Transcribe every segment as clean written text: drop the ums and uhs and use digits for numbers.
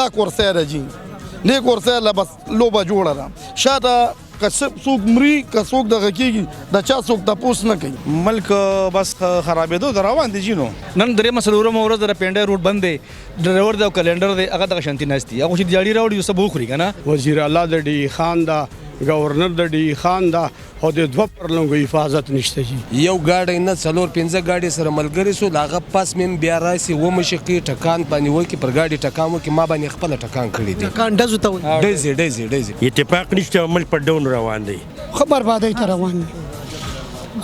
ډاک ورسای راځي نیک ورسای له بس لوبه جوړه ده شاته که څوک مري که څوک دغه کېږي د چا څوک تپوس نه کوي ملک بس خرابېدو ته روان دي جینو نن درېیمه څلورمه ورځ د پینډۍ روډ بند دی ډرایور دی او کلنډر دی هغه دغه شانتي ناست دي هغه چې دیاړي راوړي سبو خوري که نه وزیر اعلی د ډي خان دا گورنر د ډي خان دا او د دوه پرلونګو حفاظت نشته جی یو گاډی نه څلور پنځه گاډي سره ملګري سو هغه پس مم بیا راسي و مشقي ټکان باندې وکي پر گاډي ټکان وکي ما باندې خپل ټکان کړی دي ټکان ډزو ته وایي ډزي اتفاق نشته عمل په ډون روان دی خبر بادای ته روان دي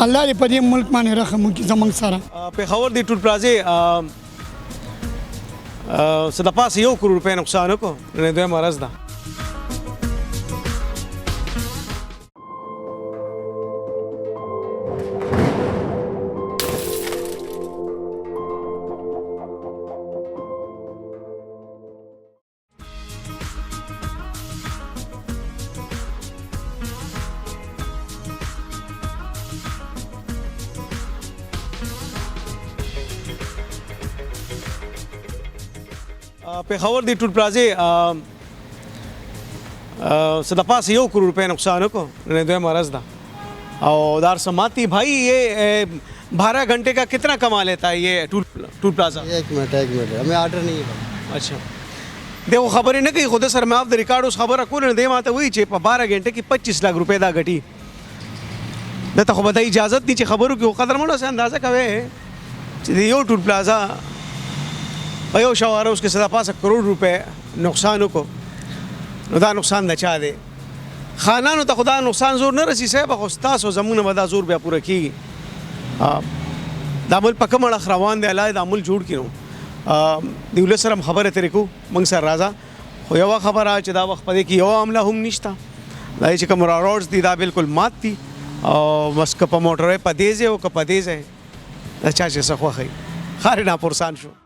الله دې په دې ملک باندې رحم وکړي زموږ سره پېښور د ټول پلازې څه د پاسه 1 کروڑ روپۍ نقصان وکړو نن دویمه ورځ ده پېښور د ټول پلازې څه د پاسه 1 کروڑ روپۍ نقصان وکړو نن دویمه ورځ ده او دار سماتی بھائی یہ 12 گھنٹے کا کتنا کما لیتا ہے یہ ٹول پلازا 1 منٹ ہمیں آرڈر نہیں ہے اچھا دیکھو خبرې نه کوي خو د سره مې اف د ریکارډ اوس خبره کوله دی ماته وایي چې په 12 غنټه کې 25 لک روپۍ دا ګټي دته خو به د اجازت دي چې خبرو کې قدر مړه سه اندازه کوي چې یو ټول پلازا په یو شواره اوس کې صدا پاسه کروڑ روپۍ نقصان وکړو نو دا نقصان د چا دی خانانو ته خدا نقصان زور نه رسی صاحب خو تاسو زمونه به دا زور بیا پوره کیږي دا عمل په کوم اړخ روان دی الله دا عمل جوړ کړو دی ولې سره خبره ترې کو موږ سره راځه خو یو خبره چې دا وخت پدې کې یو عمله هم نشته دا چې کوم روډز دي دا بالکل مات دي او بس که په موټرې پدې او که پدې دا چا چې څه خوښي خاري نه پرسان شو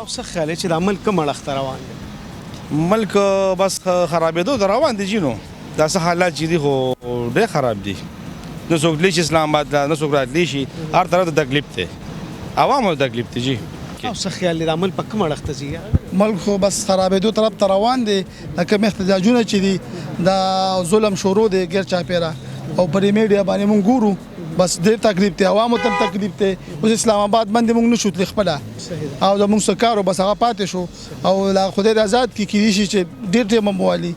څه خیال چې د عمل کوم اړخ ته روان دی ملک بس خرابېدو ته روان دي جینو دا څه حالات چې دي خو ډېر خراب دي نه څوک تللی شي اسلام آباد ته نه څوک راتلی شي هر طرف ته تکلیف دی عوامو ته تکلیف دی جی څه خیال دی د عمل په کوم اړخ ته ځي ملک خو بس خرابېدو طرف ته روان دی لکه احتجاجونه چې دي دا ظلم شروع دی غیر چاپېره او پرې میډیا باندې مونږ ګورو بس ډېر تکلیف دی عوامو ته تکلیف دی اوس اسلام آباد باندې مونږ نشو تللی خپله او زموږ څه کار بس هغه پاتې شو او لا خدای د آزاد کېدای شي چې ډېر ټیم هم والي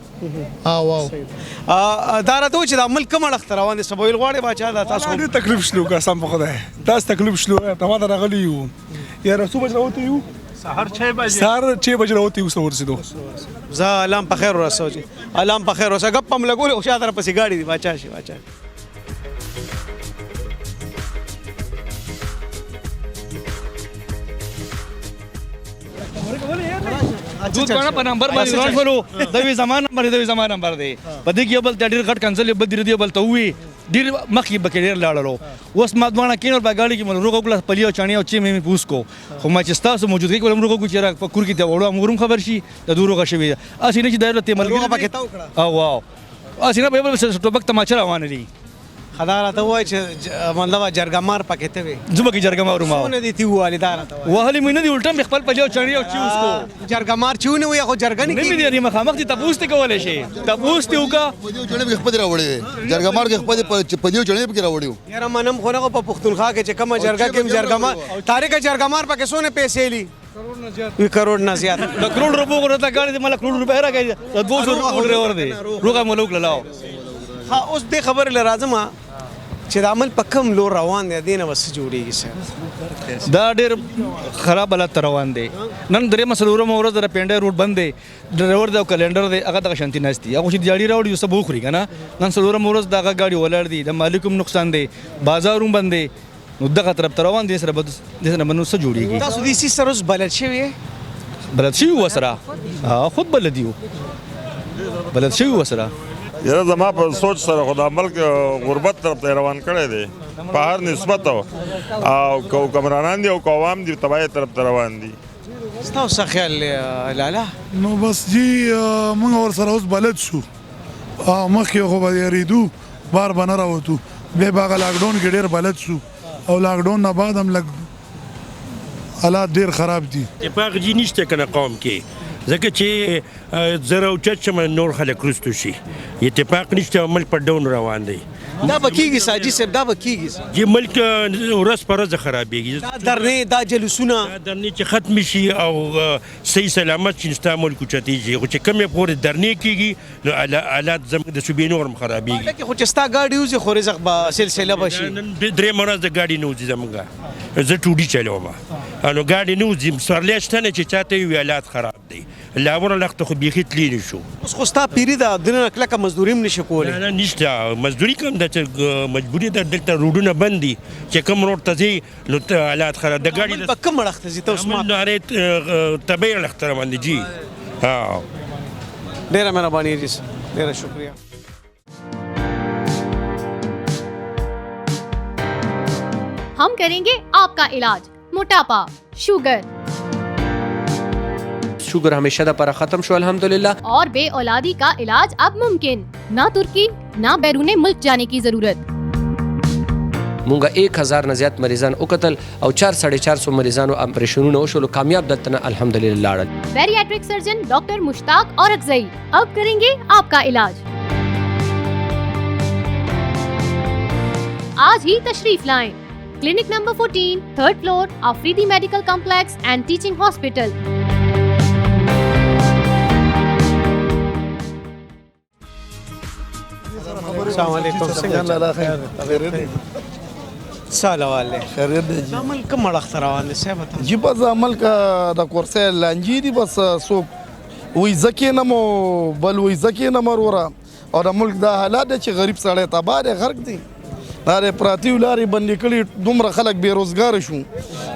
دا راته وایي چې د عمل کوم اړخ ته روان دی څه به ویل غواړې باچا دا تاسو ډېر تکلیف شلو قسم په خدای داس تکلیف شلو ته ما ته راغلی یو یاره څو بجې راوتی یو سهار 6 بجې راوتی یو څه ورسېدو زه الام په خیر ورسو چې الام په خیر ورسو ګپ هم لګولې خو شاته راپسې ګاډي دي باچا شي باچا دود باندې په نمبر باندې روان شولو دوی زمان نمبر دی په دې کې بل ډېر غټ کنسل بل دی بل ته وی ډېر مخکې بکې ډېر لاړلو اوس ما دوانه کینور په گاډي کې مل روغو کله پلیو چانی او چې مې پوس کو خو ما چې تاسو موجودګي کولم روغو چې را په کور کې ته وړو مورم خبر شي د دوروغه شوی اسی نه چې دایره ته ملګری پکې تا وکړه او واو اسی نه به بل ټوبک تماچا روان دي خدا راته وای چې مطلب جرګمار پکې ته وي زما کې جرګمار ما ونه دي تی والی دا راته وهلي مې نه دی الټم خپل پلیو چانی او چې اوس جرګمار چونه وي خو جرګنی نه دی مخامخ دي تاسو ته کولای شي تاسو وکا پدیو چړې په خپل راوړي جرګمار کې خپل پدیو چړې په راوړي یاره منم خو نه په پښتونخوا کې چې کومه جرګه کې جرګمار تاریخ جرګمار پکې سونه پیسې لی وی کروڑ نه زیات د کروڑ روپو کو ته گاڑی مله کروڑ روپے راګي 200 روپے ډرایور دی روغه ملوک لاو ها اوس دې خبر لرازم چې د عمل په کوم لور روان دی دینه وس جوړیږي سر دا ډېر خراب حالت روان دی نن درېیمه څلورمه ورځ د پینډۍ روډ بند دی ډرایور دی او کلنډر دی هغه دغه شانتي ناست دي هغه چې دیاړي راوړي سبو خوري که نه نن څلورمه ورځ دغه ګاډي ولاړ دي د مالک هم نقصان دی بازار هم بند دی نو دغه طرف ته روان دي سره به نو څه جوړیږي تاسو دې سي سره اوس بلد شوي بلد شوي وسره خود بلد یو بلد شوي وسره یاره زما په سوچ سره خو د ملک غربت طرف ته روان کړی دی په هر نسبت او که حکمرانان دي او که عوام دي تباهۍ طرف ته روان دي ستاسو څه خیال لالا نو بس جی موږ ورسره اوس بلد شو مخکې خو به یېرېدو بار به نه راوتو بیا به هغه لاکډاون کې ډېر بلد شو او لاکډاون نه بعد هم لږ حالات ډیر خراب دي. اتفاق جی نشته کنه قوم کې ځکه چې زره اوچت شم نور خلک رستو شي. اتفاق نشته ملک په ډاون روان دی. دا به کېږي ساجي صاحب دا به کېږي چې ملک ورځ په ورځ خرابېږي. دا درنې دا جلوسونه دا درنې چې ختم شي او صحیح سلامت شي ستا ملک اوچتېږي خو چې کمې پورې درنې کېږي نو حالات زموږ د صوبې نور هم خرابېږي. خو چې ستا ګاډي وځي خو رزق به سلسله به شي. نن درېیمه ورځ د ګاډي نه وځي زموږ زه ټوډي چلوم نو ګاډي نه وځي سورلی شته نه چې چاته وي حالات خراب دی. لاوره لخته خو بیخي تللی نه شو. اوس خو ستا پیري ده دننه کلکه مزدوري هم نشي کولی. نه نشته مزدوري کوم ده چې مجبوري ده دلته روډونه بند دي چې کوم روډ ته ځي نو حالات خراب د ګاډي به کوم اړخ ته ځي ته اوس ما طبیعي اړخ ته روان دي جي. ډېره مهرباني جي ډېره شکریه. हम करेंगे आपका इलाज मोटापा शुगर हमेशा दा पर खत्म शो अल्हम्दुलिल्लाह. और बे औलादी का इलाज अब मुमकिन. ना तुर्की ना बैरूने मुल्क जाने की जरूरत. مونږه 1000 نه زیات مریضان وکتل او 4-450 مریضانو اپریشنونه وشول کامیاب دلته الحمدلله لاړل. Bariatric surgeon doctor Mushtaq Orakzai अब करेंगे आपका इलाज. आज ही तशरीफ लाएं. Clinic number 14, 3rd floor, Afridi medical complex and teaching hospital. السلام علیکم. سلام خیریت دی جی. عمل کوم اړخ ته روان دي صاحب ته؟ جی بس عمل کا د کورسې لانجې دي بس څوک وایي زه کېنم او بل وایي زه کېنم وروره او د ملک دا حالات دی چې غریب سړی تباه دی غرق دی. لارې پراتې لارې بندې کړي دومره خلک بېروزګاره شو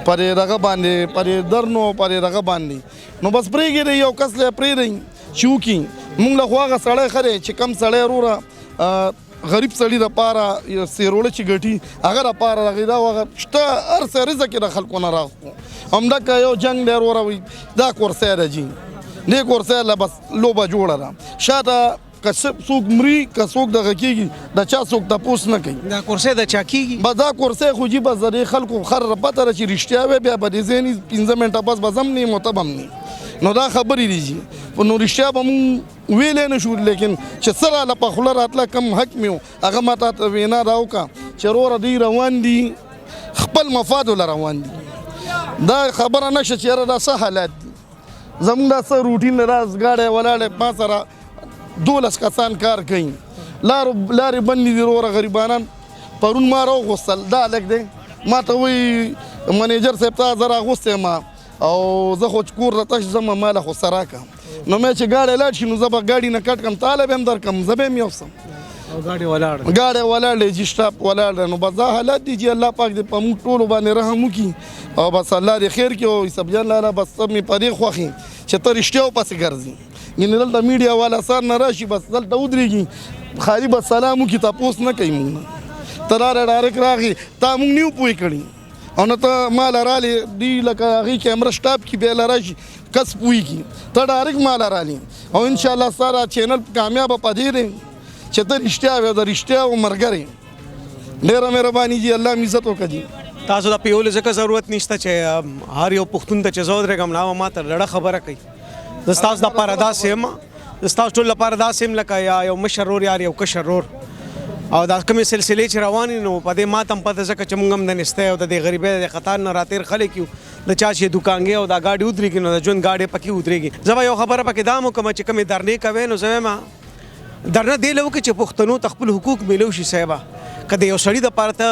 پرې دغه باندې پرې درنو پرې دغه باندې نو بس پرېږدئ یو کس لی پرېږدئ چې وکړي موږ له خو هغه سړی ښه دی چې کم سړی وروره غریب سړي دپاره سیروړه چې ګټي هغه دپاره هغې دا هغه شته هر څه رزق یې د خلکو نه راغلو همدکه یو جنګ دی وروره وایي دا کورسۍ ده جي دې کورسۍ له بس لوبه جوړه ده شاته که څوک مري که څوک دغه کېږي د چا څوک تپوس نه کوي. دا کورسۍ د چا کېږي؟ بس دا کورسۍ خو جي بس د دې خلکو خر پته ده چې رښتیا وی بیا به دې ځینې 15 منټه بس به زم نه یم او ته به هم نه نو دا خبرې دي جي نو رښتیا به مونږ ویلی نه شو لیکن چې څه راله په خوله راتله کم حق مې و هغه ما تا ته وینا دا وکړه چې وروره دوی روان دي خپل مفادو له روان دي دا خبره نشته چې یاره دا څه حالات دي زموږ دا څه روټین راز ګاډی ولاړی ما سره 12 کسان کار کوي لارې بندې دي وروره غریبانان پرون ما راوغوستل دا لږ دی ما ته وایي منیجر صاحب تا زه راغوستی ما او زه خو چې کور ته تش ځم ما له خو څه راکړه نو مې چې ګاډی لاړ شي نو زه به ګاډي نه کټ کړم تاله به هم درکړم زه به هم یوسم ګاډي ولاړ دی جي سټاپ ولاړ دی نو بس دا حالات دي چې الله پاک دې په موږ ټولو باندې رحم وکړي او بس الله دې خیر کړي او یوسفجان لاله بس مې په دې خوښي چې ته رښتیا پسې ګرځي یعنې دلته میډیا والا سر نه راشي بس دلته ودرېږي خالي بس سلام وکړي تپوس نه کوي موږ نه ته راغې ډایرکټ راغې تا موږ نه یو پوه کړي او نه ته مال رالې دی لکه هغې کیمره سټاپ کې بیا له راشي کس پوهېږي ته ډایرکټ مال رالې او انشاءالله ستا را چینل کامیابه په دې دی چې ته رښتیا وې د رښتیا و ملګری ډېره مهرباني جي الله مې عزت وکړه جي تاسو د پیولو ځکه ضرورت نشته چې هر یو پښتون ته چې زه ودرېږم نه ما ته لړه خبره کوي زه ستاسو دپاره داسې یم زه ستاسو ټول لپاره داسې یم لکه یا یو مشر رور یا یو کشر رور او دا کومې سلسلې چې روانې نو په دې ما ته هم پته ځکه چې موږ هم د نستی او د دې غریبۍ د خطار نه راتېر خلک یو د چا چې دوکانګې او دا ګاډي ودرېږي نو د ژوند ګاډي پکې ودرېږي زه به یو خبره پکې دا هم وکړم چې کومې درنې کوې نو زه وایم درنه دې له وکړي چې پښتنو ته خپل حقوق میلو شي صاحبه که د یو سړي دپاره ته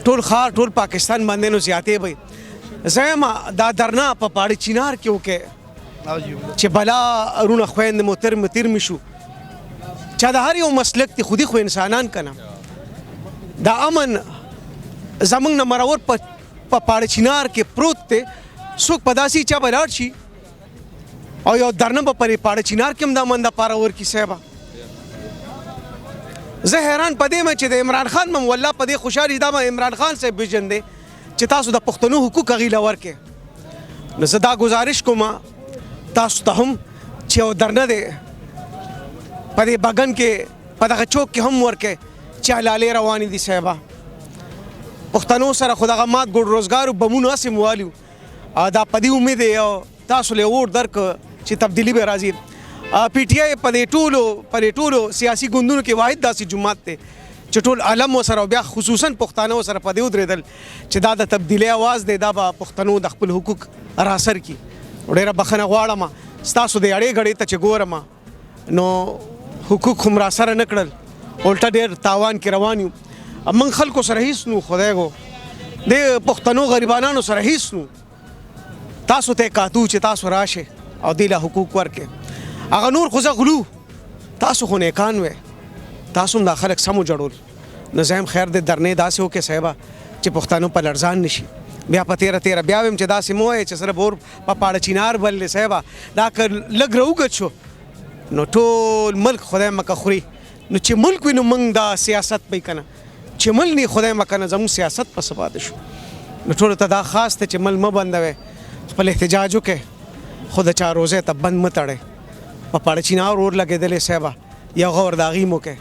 ټول ښار ټول پاکستان باندې نو زیاتې به زه وایم دا درنه په پاړې چینار کې وکړې چې بلا رونه خویندې مو تیر مې شو چا د هر یو مسلک دی خودي خو انسانان کنه دا امن زمونږ نه مرور په پاړه چینار کې پروت دی څوک په داسې چا به لاړ شي او یو درنه به پرې پاړه چینار کې هم دا من دپاره ورکړي صاحبه زه حیران په دې یم چې د عمران خان مم والله په دې خوشحال دا به عمران خان صاحب ویژن دی چې تاسو د پښتنو حقوق هغې له ورکړې نو زه دا ګزارش کوم تاسو ته هم چې یو درنه دی په دې بګن کې په دغه چوک کې هم ورکې چې حلالې روانې دي صاحبه پښتنو سره خو دغه مات ګوډ روزګارو بمونو هسې مو والي دا په دې امید یو تاسو له ووټ درک چې تبدیلي به راځي پی ټی آی په دې ټولو سیاسي ګوندونو کې واحد داسې جماعت دی چې ټول عالم ورسره او بیا خصوصا پښتانه ورسره په دې ودرېدل چې دا د تبدیلۍ اواز دی دا به پښتنو د خپل حقوق راسر کړي ډېره بخښنه غواړم ستاسو د اړې غړې ته چې ګورم نو حقوق هم راسره نه کړل الټه ډېر تاوان کې روان یو موږ خلکو سره هیڅ نو خدای کو د پښتنو غریبانو سره هیڅ نو تاسو ته کاتو چې تاسو راشه او د له حقوق ورکې هغه نور خو غلو تاسو خو نه کان وې تاسو هم د خلک سمو جوړول نظام خیر دې درنې داسې وکې صاحبه چې پښتنو په لړزان نشي بیا په تیره بیا ویم چې داسې مو چې سره بور په پاړه چینار بلې صاحبه دا که لږ راوګت شو نو ټول ملک خدای مکه خوري نو چې ملک وي نو موږ دا سیاست پې که نه چې مل نه خدای مکه نه زموږ سیاست په څه پاتې شو نو ټولو ته دا خاص دی چې مل مه بندوئ خپل احتجاج وکړئ خو د چا روزې ته بند مه تړئ په پاړه چینار اور لګېدلې صاحبه یو غور د هغې مو کوئ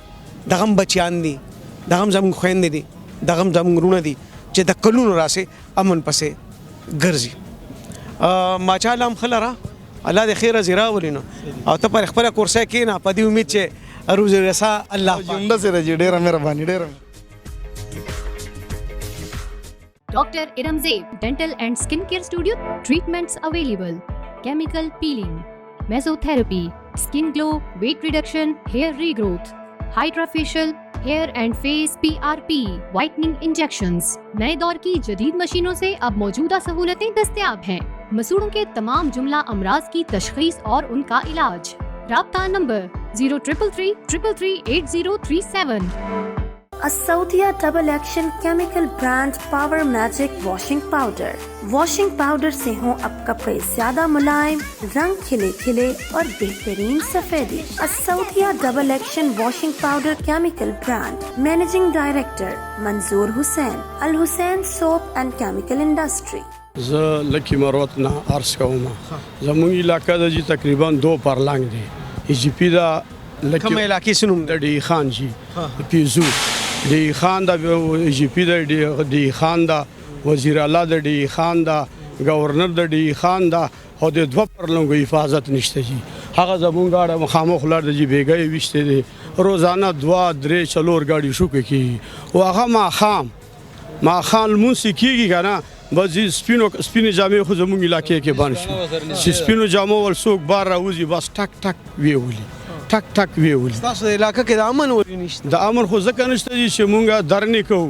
دغه هم بچیان دي دغه هم زموږ خویندې دي دغه هم زموږ وروڼه دي چې د کلونو راسې امن پسې ګرځي ماچا الله هم ښه لره الله دې خیره زی راولي نو او ته پر خپله کورسۍ کښېنه په دې امید چې روزي رسا الله جمله سره جی ډېره مهرباني ډېره Dr. Iramzeeb Dental and Skincare Studio. Treatments available: chemical peeling, mesotherapy, skin glow, weight reduction, hair regrowth, HydraFacial, hair and face PRP, whitening injections. नए दौर की जदीद मशीनों से अब मौजूदा सहूलतें दस्तयाब हैं। मसूड़ों के तमाम जुमला अमराज की तशखीस और उनका इलाज। राब्ता नंबर 0333338037। Asaudia Double Action Chemical Brand Power Magic Washing Powder. Washing powder से हों अब कपड़े ज्यादा मुलायम, रंग खिले खिले और बेहतरीन सफेदी। असौदिया double action washing powder chemical brand. Managing director Manzoor Hussain, Al Hussain soap and chemical industry. ز لکی مروت نه عرض کوم زموږ علاقہ د جی تقریبا 2 پرلنګ دی جی پی دا کوم علاقې سنوم د ډی خان جی پیزو ډی خان دا جی پی د ډی خان دا وزیر اعلی د ډی خان دا گورنر د ډی خان دا او د 2 پرلنګ حفاظت نشته جی هغه زموږ غاړه مخامخ لار د جی بیګي وشته دي روزانه 2-3-4 गाड़ी شو کوي او هغه ما خان مونږ کیږي کنه بس سپینو جامې خو زموږ علاقې کې بند شو چې سپینو جامو ول څوک بار راوځي بس ټک ټک ویولي تاسو د علاقې کې د امن ولې نشته د امن خو ځکه نشته چې مونږ درنې کوو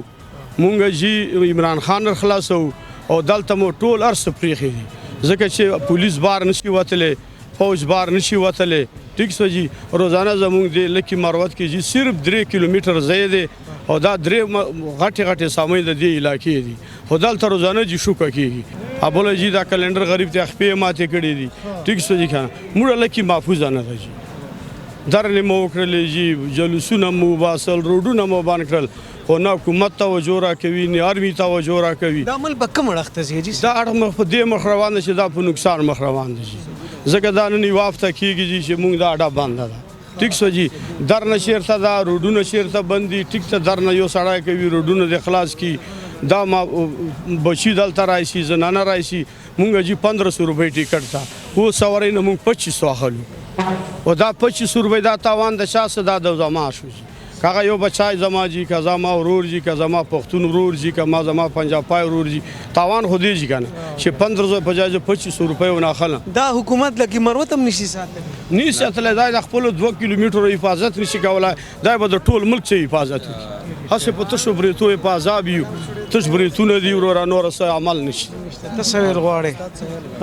مونږ جی عمران خان خلاصو او دلته مو ټول ارس پریخي دي ځکه چې پولیس بار نشي وتلې فوج بار نشي وتلې ټیک سو جی روزانه زموږ د لکی مروت کې جی صرف 3 کیلومتر ځای دی او دا 3 غټي سامان د دې علاقې دي خو دلته روزانه جی شو کوي ابول جی دا کلندر غریب ته خپې ماته کړی دي ټیک سو جی کنه موږ لکی محفوظ نه راځي درنه مو کړل جی جلوسونه مو باسل روډونه مو باندې کړل خو نه حکومت ته وجورا کوي نه ارمي ته وجورا کوي دا عمل به کوم وخت ته جی دا اړه مخ په دې مخ روان شي دا په نقصان مخ روان دي ځکه دا نه وافته کیږي چې موږ دا اړه باندې ده ټیک سو جی درنه شیرته دا روډونه شیرته بندي ټیک ته درنه یو سړی کوي روډونه د اخلاص کی دا ما بچی دلته راشي زنانه راشي مونږ جی 1500 روپۍ ټیکټ تا و سوارې نه مونږ 2500 اخلو او دا 2500 روپۍ دا تاوان د شاسه دا د زما شو کاغه یو بچای زما جی کا زما ورور جی کا زما پښتون ورور جی کا ما زما پنجاب پای ورور جی تاوان خو دی جی کنه چې 1500 بجای 2500 روپۍ ونه اخلم دا حکومت لکه مروتم نشي ساتل ني ساتل دا خپل 2 کیلومتر حفاظت نشي کولای دا به د ټول ملک څخه حفاظت وکړي هڅه په تاسو بریتو په عذاب یو تاسو بریتونه دی ورور نور سره عمل نشي تصویر غواړي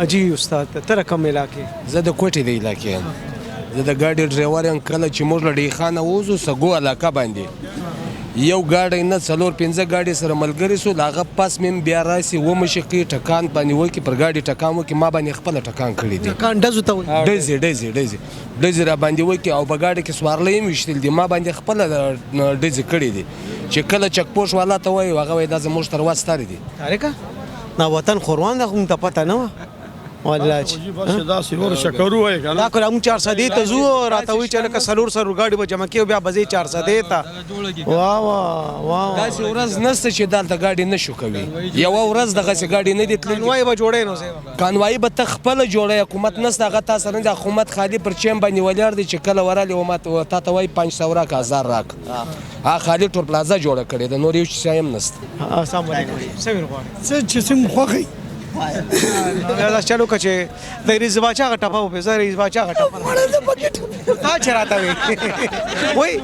اجي استاد تر کوم علاقې زه د کوټې دی علاقې زه د ګاډي ډرایور یم کله چې موږ له ډی خانه ووځو سګو علاقه باندې یو ګاډی نه 4-5 ګاډي سره ملګري سو هغه پاس مې بیا راسي و مشقي ټکان باندې وکي پر ګاډي ټکان وکي ما باندې خپل ټکان کړی دی ټکان ډزو ته ډزي را باندې وکي او په ګاډي کې سوارلې مشتل دي ما باندې خپل ډزي کړی دی چې کله چک پوش والا ته وای هغه وای دا زموږ تر واسطه دي تاریکا نا وطن خوروان د هم ته پته نه والله چې بس داسې ورشه کرو وای کنه دا کوم 400 ته زو راته وی چې لکه سلور ګاډي به جمع کیو بیا بځې 400 ته واه واه داسې ورځ نسته چې دلته ګاډي نشو کوي یوه ورځ دغسې ګاډي نه دي تللي کانوای به جوړی نو کانوایي به ته خپله جوړی حکومت نسته هغه تا سره نه دی حکومت خالي پر چین باندې ولاړ دی چې کله ورالې و ما تا ته وایي 500 راکړه 1000 راکړه هغه خالي ټول پلازه جوړه کړې ده نور یو شی هم نسته السلام علیکم څه ویل غواړې څه چې سم خوښي دا چلو که چې د ریز باچا هغه ټپه وپې زه ریز باچا هغه ټپه تا چې راته وې وایي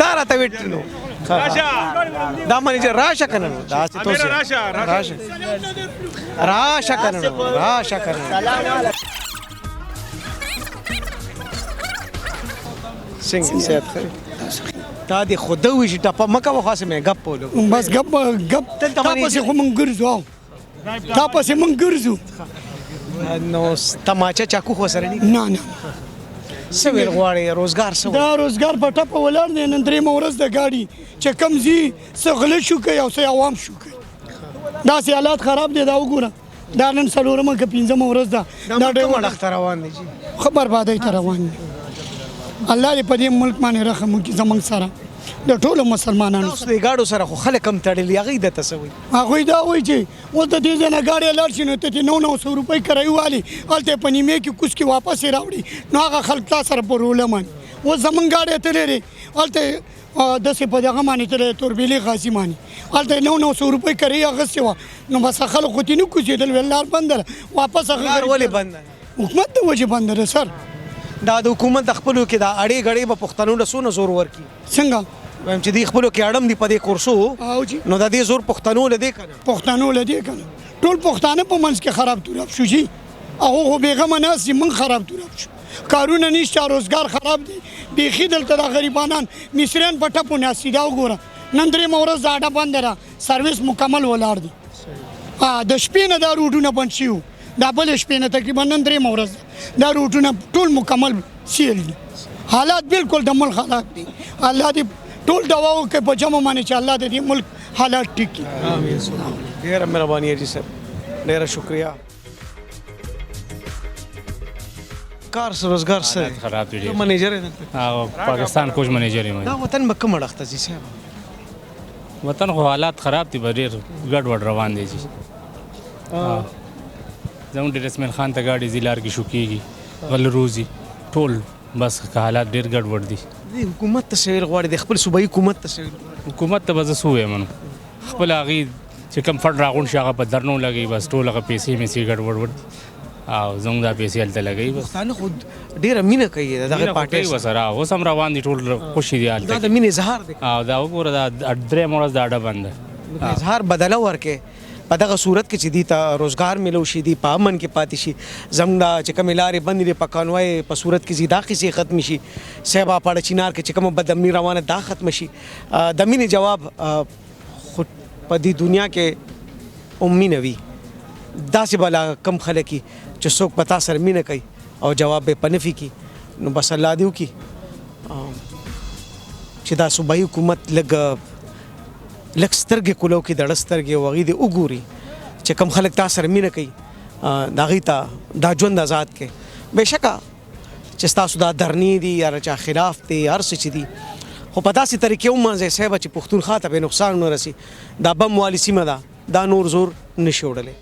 تا راته وې نو دا منیجر راشه که نه نو داسې توسې راشه که نه نو راشه که نه څنګه صحت ښه تا دې خوده وي چې ټپه مه کوه خاصې مې ګپ ولګو بس ګپ تا پسې خو مونږ ګرځو تا پسې مونږ ګرځو نو تماچه چاکو خو سره نه نه څه ویل غواړې روزګار څه دا روزګار په ټپه ولاړ دی نن درېیمه ورځ د ګاډي چې کم ځي څه غله شو کوي او څه عوام شو کوي داسې حالات خراب دی دا وګوره دا نن څلورمه که پنځمه ورځ ده دا ډېر مړخ ته روان دی ښه بربادۍ ته روان دی الله دې په دې ملک باندې رحم وکړي زموږ سره د ټولو مسلمانانو اوس د ګاډو سره خو خلک هم تړلي هغوی درته څه وایي هغوی دا وایي چې اوس د دې ځای نه ګاډی لاړ شي نو ته دې 900 روپۍ کرایي والي هلته یې په نیمې کې کوز کې واپس یې راوړي نو هغه خلک تا سره په روله باندې اوس زموږ ګاډی تللی دی هلته داسې په دغه باندې تللی توربېلې غازي باندې هلته یې 900 روپۍ کرایي اخیستې وه نو بس خلک خو ترې نه کوزېدل ویل لار بنده ده واپس هغه ولې بنده حکومت د وجې بنده ده سر دا د حکومت د خپلو کې دا اړې ګړې به پښتنو له څونه زور ورکړي څنګه وایم چې دوی خپلو کې اړم دي په دې کورسو نو د دې زور پښتنو له دې که نه پښتنو له دې که نه ټول پښتانه په منځ کې خراب توراب شو جي هغه خو بېغمه ناست دي موږ خراب توراب شو کارونه نشته روزګار خراب دی بیخي دلته دا غریبانان مصریان په ټپو ناست دي دا وګوره نن درېیمه ورځ دا اډه بنده ده سرویس مکمل ولاړ دی د شپې نه دا روډونه بند شوي وو دا بلې شپې نه تقریبا نن درېیمه ورځ ده دا روډونه ټول مکمل سیل دي حالات بالکل د ملک حالات دي الله دې ټول دعا وکړي په جمع باندې چې الله دې ملک حالات ټیک کړي ډېره مهرباني حاجي صاحب ډېره شکریه کار روزګار څه خراب دی منیجر پاکستان کوچ منیجر یم دا وطن به کوم اړخ ته ځي صاحب وطن خو حالات خراب دي ډېر ګډ وډ روان دي جی زموږ ډیرسمن خان ته ګاډي زیلار کې شو کېږي غل روزي ټول بس حالات ډېر ګډ وډ دي حکومت ته څه ویل غواړي د خپل صوبایي حکومت ته څه ویل حکومت ته به زه څه ووایم نو خپل هغې چې کوم فنډ راغونډ شي هغه په درنو لګوي بس ټول هغه پیسې میسې ګډ وډ وډ او زموږ دا پیسې هلته لګوي بس پښتانه خو ډېره مینه کوي د دغې پارټۍ ورسره اوس هم روان دي ټول خوشي دي هلته دا د مینې اظهار دی او دا وګوره دا درېیمه ورځ دا اډه بنده اظهار بدله ورکې په دغه صورت کې چې دي ته روزګار ملو شي دي په امن کې پاتې شي زموږ دا چې کومې لارې بندې دي په کانوای په صورت کې زی دا قیسې ختم شي صحبا پاړه چینار کې چې کومه بدامني روانه دا ختم شي د مینې جواب خو په دې دنیا کې مینه وي داسې بلا کم خلک چې څوک په تا سره مینه کوي او جواب به په نفي کي نو بس الله دې وکړي چې دا صوبایي حکومت لږ سترګې کولو کې دړه سترګې او هغې دې وګوري چې کوم خلک تا سره مینه کوي د هغې ته دا ژوند آزاد کړي بېشکه چې ستاسو دا درنې دي یا چا خلاف دی هر څه چې دي خو په داسې طریقې ومانځئ صاحبه چې پښتونخوا ته به نقصان ونه رسي دا بم والي سیمه ده دا نور زور نشي وړلی